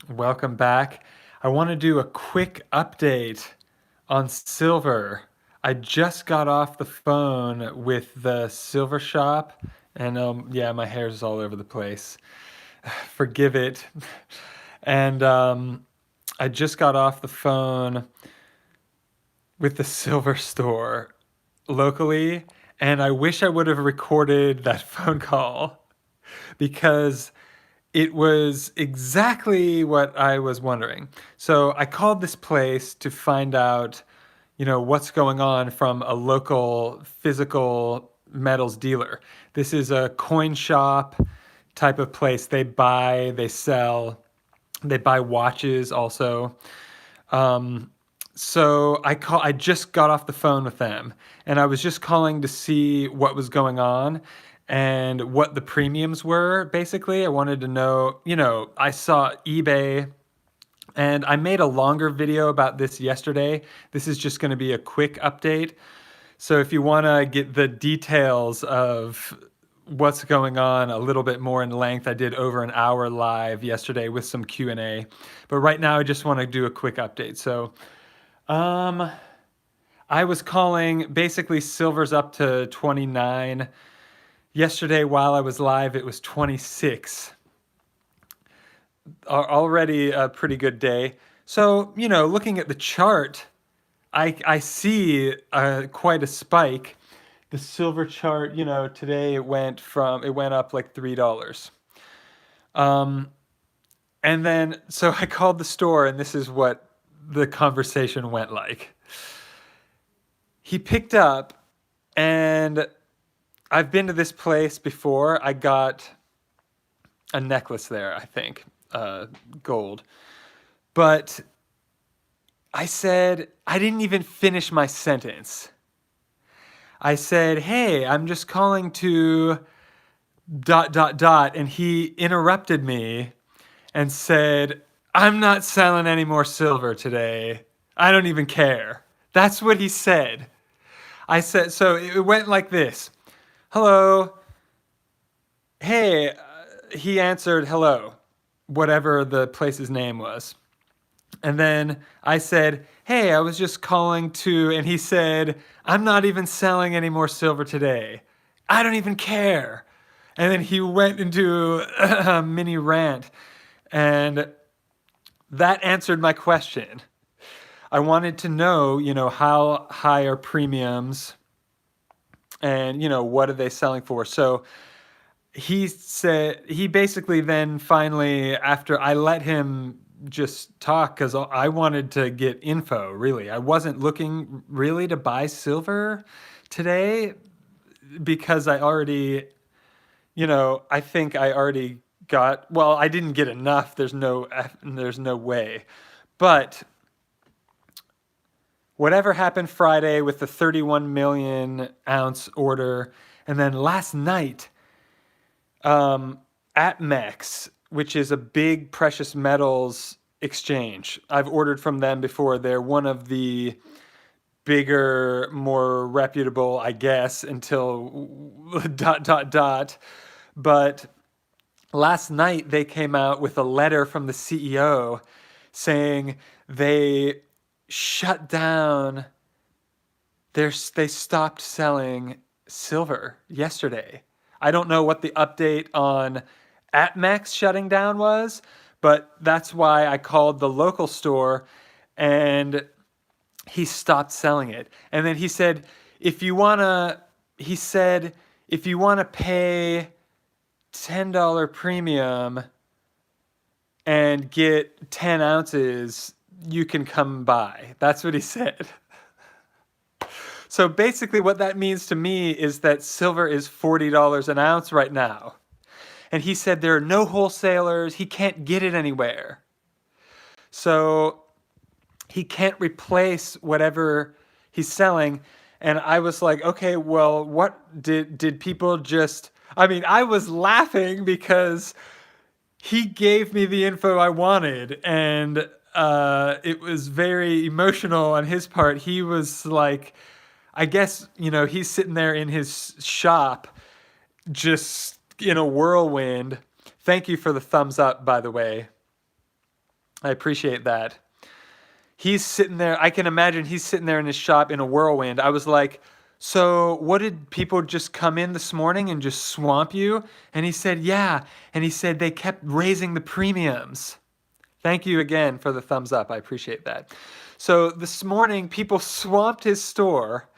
Welcome back. I want to do a quick update on silver. I just got off the phone with the silver shop, and yeah, my hair's all over the place. Forgive it. And I just got off the phone with the silver store locally, and I wish I would have recorded that phone call because it was exactly what I was wondering. So I called this place to find out, what's going on from a local physical metals dealer. This is a coin shop type of place. They buy, they sell, they buy watches also. So I just got off the phone with them, and I was just calling to see what was going on and what the premiums were. Basically, I wanted to know, I saw eBay, and I made a longer video about this yesterday. This is just going to be a quick update. So if you want to get the details of what's going on a little bit more in length, I did over an hour live yesterday with some Q&A. But right now I just want to do a quick update. So um, I was calling, basically silver's up to 29. Yesterday while I was live, it was 26. Already a pretty good day. So, looking at the chart, I see quite a spike. The silver chart, today it went up like $3. Um, and then, so I called the store, and this is what the conversation went like. He picked up, and I've been to this place before. I got a necklace there, I think, gold. But I said, I didn't even finish my sentence. I said, hey, I'm just calling to ... And he interrupted me and said, I'm not selling any more silver today. I don't even care. That's what he said. I said, so it went like this. Hello. Hey, he answered hello, whatever the place's name was. And then I said, hey, I was just calling to, and he said, I'm not even selling any more silver today. I don't even care. And then he went into a mini rant, and that answered my question. I wanted to know, how high are premiums and, what are they selling for? So he basically then finally, after I let him just talk, because I wanted to get info, really. I wasn't looking really to buy silver today because I already, I think I already got, well, I didn't get enough. There's no way. But whatever happened Friday with the 31 million ounce order, and then last night, ATMEX, which is a big precious metals exchange. I've ordered from them before. They're one of the bigger, more reputable, I guess, until ... But last night they came out with a letter from the CEO saying they shut down, they stopped selling silver yesterday. I don't know what the update on ATMEX shutting down was, but that's why I called the local store, and he stopped selling it. And then he said, if you wanna pay $10 premium and get 10 ounces, you can come by. That's what he said. So basically what that means to me is that silver is $40 an ounce right now. And he said there are no wholesalers. He can't get it anywhere. So he can't replace whatever he's selling. And I was like, okay, well, what did people just... I mean, I was laughing because he gave me the info I wanted, and it was very emotional on his part. He was like, I guess, he's sitting there in his shop just in a whirlwind. Thank you for the thumbs up, by the way. I appreciate that. He's sitting there. I can imagine he's sitting there in his shop in a whirlwind. I was like, so what, did people just come in this morning and just swamp you? And he said, yeah. And he said they kept raising the premiums. Thank you again for the thumbs up. I appreciate that. So this morning, people swamped his store,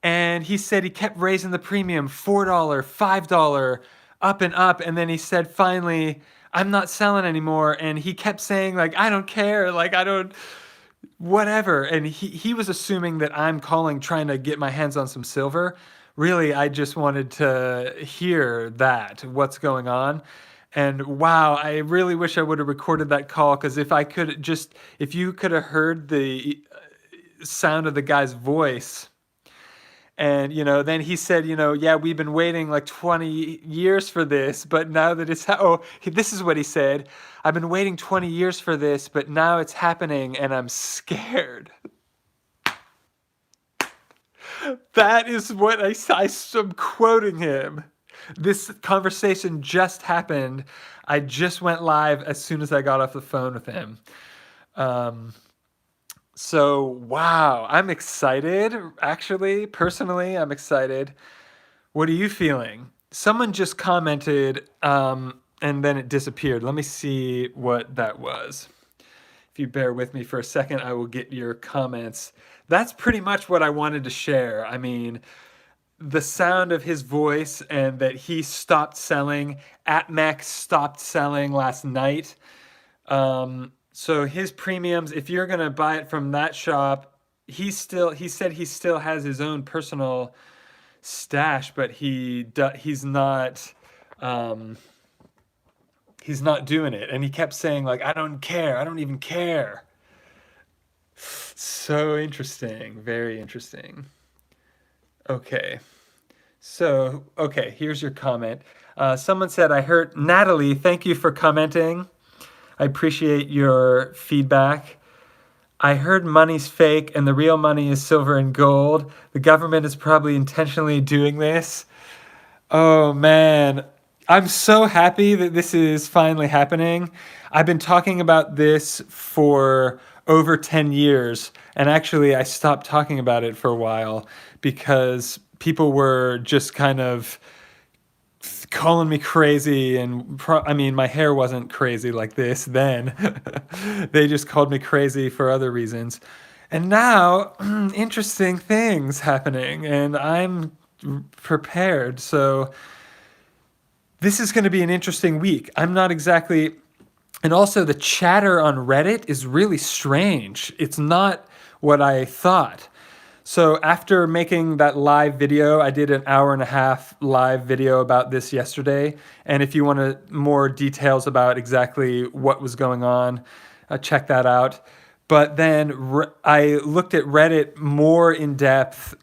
and he said he kept raising the premium $4, $5, up and up. And then he said, finally, I'm not selling anymore. And he kept saying, like, I don't care. Like, I don't, whatever. And he was assuming that I'm calling trying to get my hands on some silver. Really, I just wanted to hear that, what's going on. And wow, I really wish I would have recorded that call, because if you could have heard the sound of the guy's voice. And, then he said, yeah, we've been waiting like 20 years for this, but now that this is what he said. I've been waiting 20 years for this, but now it's happening and I'm scared. That is what I'm quoting him. This conversation just happened. I just went live as soon as I got off the phone with him. So, wow, I'm excited. Actually, personally, I'm excited. What are you feeling? Someone just commented, and then it disappeared. Let me see what that was. If you bear with me for a second, I will get your comments. That's pretty much what I wanted to share. I mean, the sound of his voice, and that he stopped selling. AtMex stopped selling last night. So his premiums, if you're going to buy it from that shop, he said he still has his own personal stash, but he's not doing it. And he kept saying, like, I don't care. I don't even care. So interesting. Very interesting. Okay. So, okay, here's your comment. Someone said, I heard, Natalie, thank you for commenting. I appreciate your feedback. I heard money's fake and the real money is silver and gold. The government is probably intentionally doing this. Oh man, I'm so happy that this is finally happening. I've been talking about this for over 10 years, and actually I stopped talking about it for a while because people were just kind of calling me crazy, and I mean, my hair wasn't crazy like this then. They just called me crazy for other reasons. And now, interesting things happening, and I'm prepared. So this is going to be an interesting week. I'm not exactly... And also the chatter on Reddit is really strange. It's not what I thought. So after making that live video, I did an 1.5-hour live video about this yesterday. And if you want more details about exactly what was going on, check that out. But then I looked at Reddit more in depth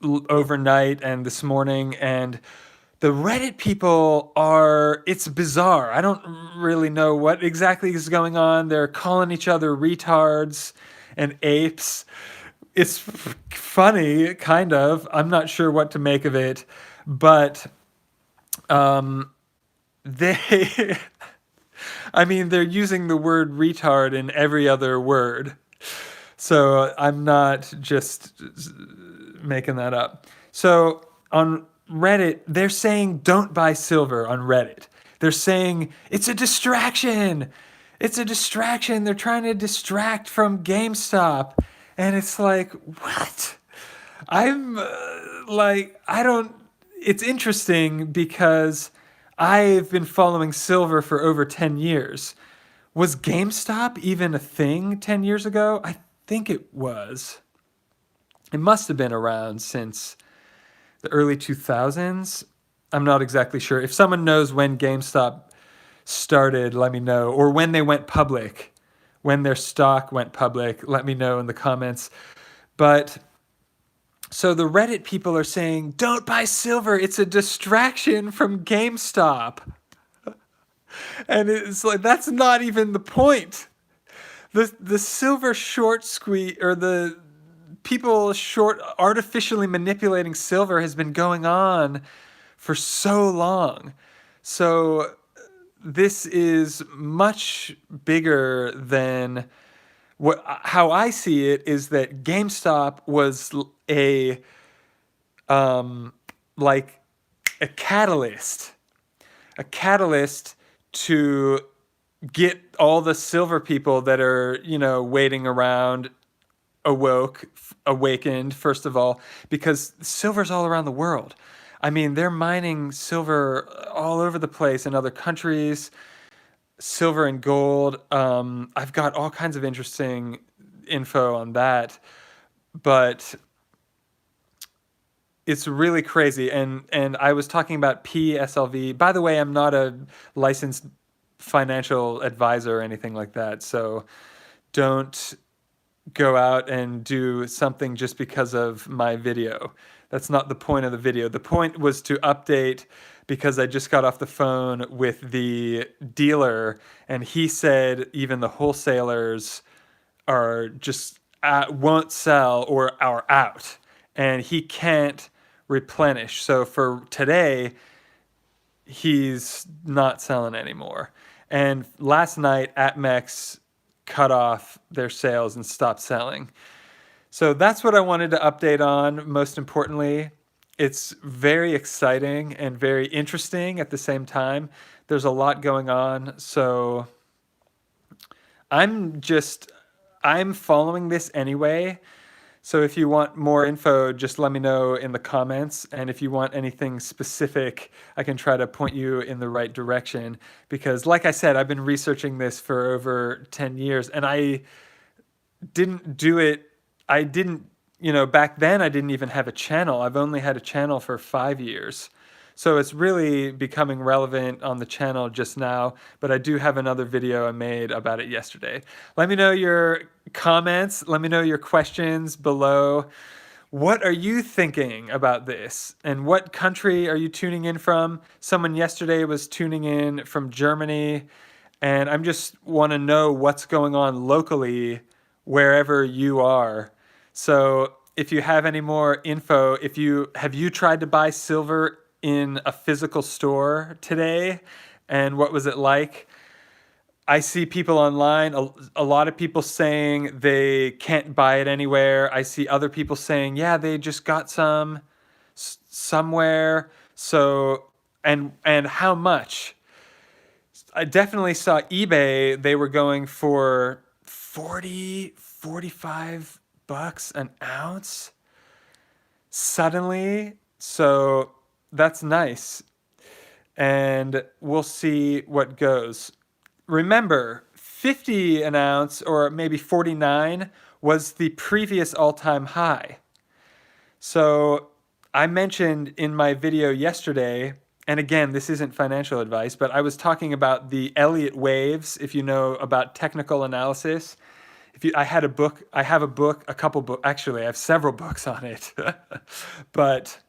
overnight and this morning, and the Reddit people it's bizarre. I don't really know what exactly is going on. They're calling each other retards and apes. It's funny, kind of. I'm not sure what to make of it, but they, I mean, they're using the word retard in every other word. So I'm not just making that up. So on Reddit, they're saying don't buy silver on Reddit. They're saying it's a distraction. It's a distraction. They're trying to distract from GameStop. And it's like, what? I'm like, I don't... It's interesting because I've been following silver for over 10 years. Was GameStop even a thing 10 years ago? I think it was. It must have been around since the early 2000s. I'm not exactly sure. If someone knows when GameStop started, let me know. Or when they went public. When their stock went public, let me know in the comments. But so the Reddit people are saying, don't buy silver. It's a distraction from GameStop. And it's like, that's not even the point. The silver short squeeze, or the people artificially manipulating silver has been going on for so long. So this is much bigger than how I see it is that GameStop was a like a catalyst to get all the silver people that are, waiting around awakened, first of all, because silver's all around the world. I mean, they're mining silver all over the place in other countries, silver and gold. I've got all kinds of interesting info on that, but it's really crazy. And I was talking about PSLV. By the way, I'm not a licensed financial advisor or anything like that, so don't go out and do something just because of my video. That's not the point of the video. The point was to update because I just got off the phone with the dealer, and he said even the wholesalers are just won't sell or are out, and he can't replenish. So for today, he's not selling anymore. And last night, APMEX cut off their sales and stopped selling. So that's what I wanted to update on. Most importantly, it's very exciting and very interesting at the same time. There's a lot going on. So I'm following this anyway. So if you want more info, just let me know in the comments. And if you want anything specific, I can try to point you in the right direction. Because like I said, I've been researching this for over 10 years. And I didn't do it. Back then I didn't even have a channel. I've only had a channel for 5 years. So it's really becoming relevant on the channel just now, but I do have another video I made about it yesterday. Let me know your comments. Let me know your questions below. What are you thinking about this? And what country are you tuning in from? Someone yesterday was tuning in from Germany, and I just want to know what's going on locally wherever you are. So if you have any more info, have you tried to buy silver in a physical store today, and what was it like? I see people online, a lot of people saying they can't buy it anywhere. I see other people saying, yeah, they just got some somewhere. So, and how much? I definitely saw eBay, they were going for 45 bucks an ounce suddenly. So that's nice. And we'll see what goes. Remember, 50 an ounce, or maybe 49, was the previous all-time high. So I mentioned in my video yesterday, and again, this isn't financial advice, but I was talking about the Elliott waves, if you know about technical analysis. I have a couple books, actually I have several books on it, but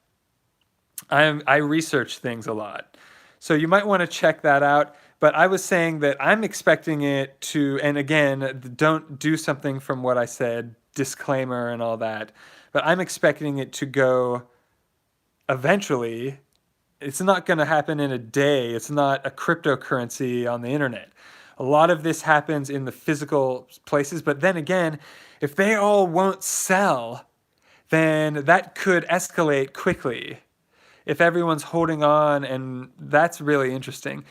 I research things a lot. So you might want to check that out. But I was saying that I'm expecting it to, and again, don't do something from what I said, disclaimer and all that, but I'm expecting it to go eventually. It's not going to happen in a day. It's not a cryptocurrency on the internet. A lot of this happens in the physical places, but then again, if they all won't sell, then that could escalate quickly if everyone's holding on, and that's really interesting.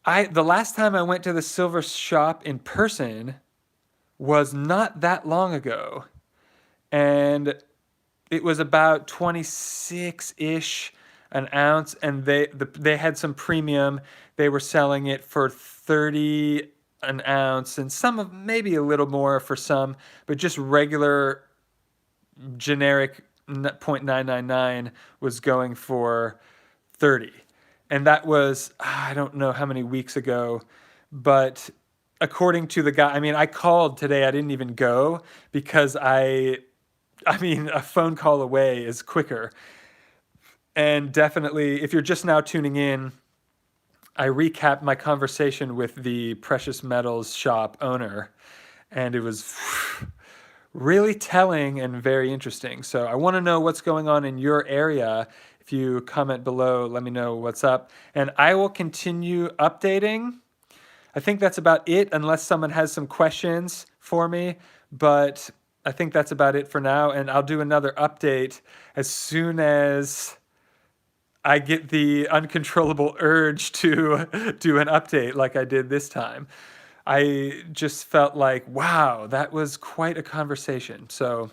The last time I went to the silver shop in person was not that long ago, and it was about 26-ish an ounce, and they had some premium. They were selling it for 30 an ounce, and maybe a little more for some, but just regular generic 0.999 was going for 30. And that was, I don't know how many weeks ago, but according to the guy, I called today, I didn't even go because a phone call away is quicker. And definitely, if you're just now tuning in, I recapped my conversation with the precious metals shop owner, and it was really telling and very interesting. So I want to know what's going on in your area. If you comment below, let me know what's up. And I will continue updating. I think that's about it, unless someone has some questions for me. But I think that's about it for now. And I'll do another update as soon as I get the uncontrollable urge to do an update like I did this time. I just felt like, wow, that was quite a conversation. So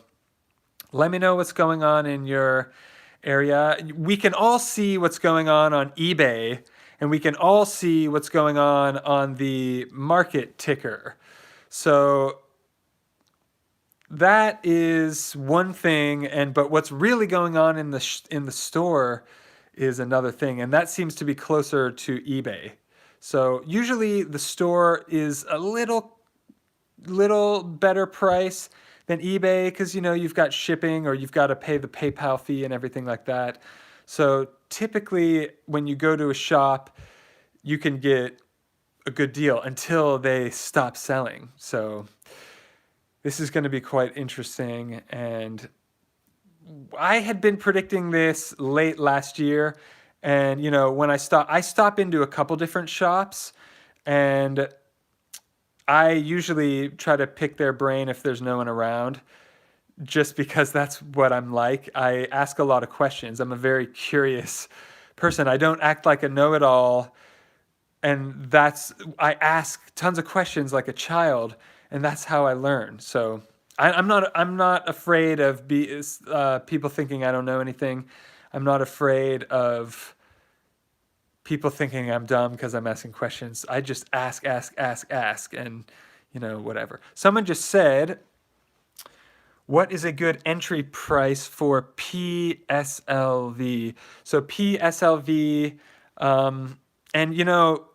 let me know what's going on in your area. We can all see what's going on eBay, and we can all see what's going on the market ticker. So that is one thing, but what's really going on in the store is another thing, and that seems to be closer to eBay. So usually the store is a little better price than eBay because you've got shipping, or you've got to pay the PayPal fee and everything like that. So typically when you go to a shop, you can get a good deal until they stop selling. So this is going to be quite interesting, and I had been predicting this late last year, and when I stop into a couple different shops, and I usually try to pick their brain if there's no one around, just because that's what I'm like. I ask a lot of questions. I'm a very curious person. I don't act like a know-it-all, and I ask tons of questions like a child, and that's how I learn. So I'm not afraid of people thinking I don't know anything. I'm not afraid of people thinking I'm dumb because I'm asking questions. I just ask, and whatever. Someone just said, what is a good entry price for PSLV? So PSLV, and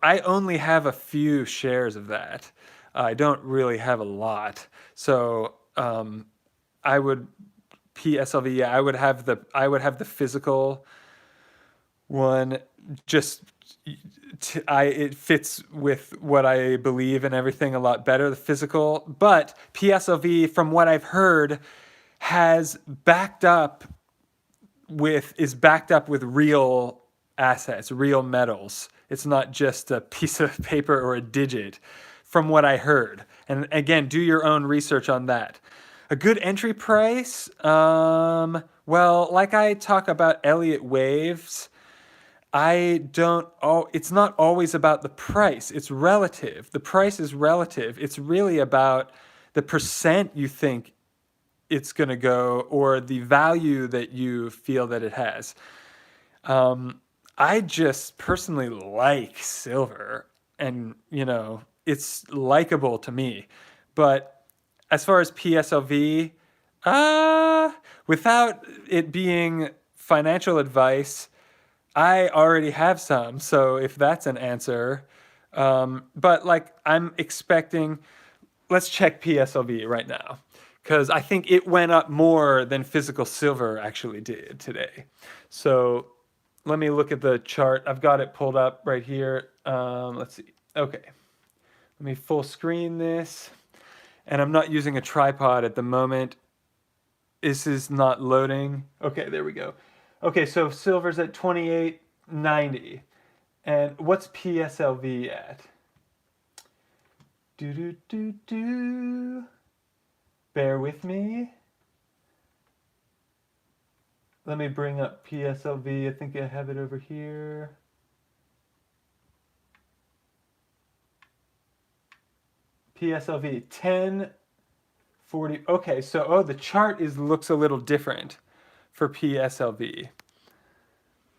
I only have a few shares of that. I don't really have a lot. So I would PSLV, yeah, I would have the physical one. Just it fits with what I believe and everything a lot better, the physical. But PSLV, from what I've heard, is backed up with real assets, real metals. It's not just a piece of paper or a digit, from what I heard. And again, do your own research on that. A good entry price, well, like I talk about Elliott waves, it's not always about the price. It's relative. The price is relative. It's really about the percent you think it's going to go, or the value that you feel that it has. I just personally like silver, and it's likable to me. But as far as PSLV, without it being financial advice, I already have some. So if that's an answer, but I'm expecting, let's check PSLV right now, because I think it went up more than physical silver actually did today. So let me look at the chart. I've got it pulled up right here. Let's see. Okay. Let me full screen this. And I'm not using a tripod at the moment. This is not loading. Okay, there we go. Okay, so silver's at 28.90. And what's PSLV at? Bear with me. Let me bring up PSLV. I think I have it over here. PSLV 1040. Okay, so the chart looks a little different for PSLV.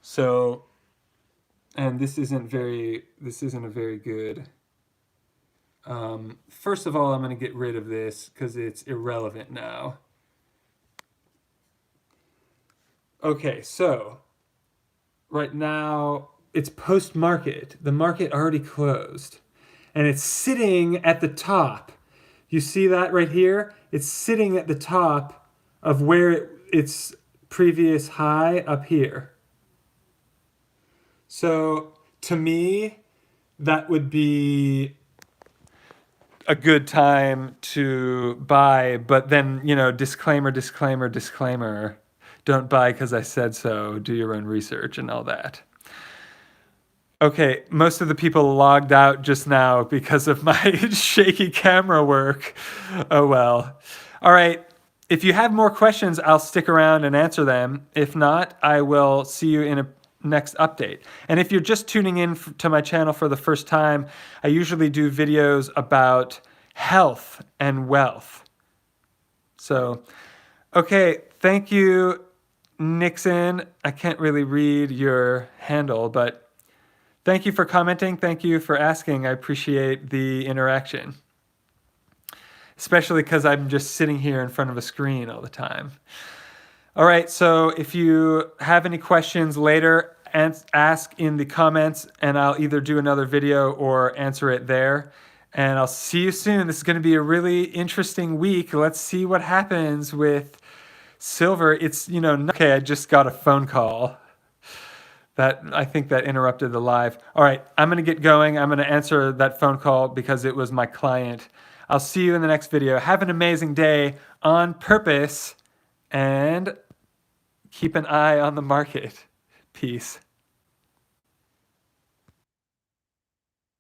So, and this isn't a very good. First of all, I'm going to get rid of this because it's irrelevant now. Okay, so right now it's post-market. The market already closed, and it's sitting at the top. You see that right here? It's sitting at the top of where its previous high up here. So to me, that would be a good time to buy, but then, disclaimer, don't buy because I said so, do your own research and all that. Okay, most of the people logged out just now because of my shaky camera work. Oh well. All right, if you have more questions, I'll stick around and answer them. If not, I will see you in a next update. And if you're just tuning in to my channel for the first time, I usually do videos about health and wealth. So, okay, thank you, Nixon. I can't really read your handle, but thank you for commenting. Thank you for asking. I appreciate the interaction, especially because I'm just sitting here in front of a screen all the time. All right, so if you have any questions later, ask in the comments, and I'll either do another video or answer it there. And I'll see you soon. This is going to be a really interesting week. Let's see what happens with silver. It's, okay, I just got a phone call. I think that interrupted the live. All right, I'm going to get going. I'm going to answer that phone call because it was my client. I'll see you in the next video. Have an amazing day on purpose, and keep an eye on the market. Peace.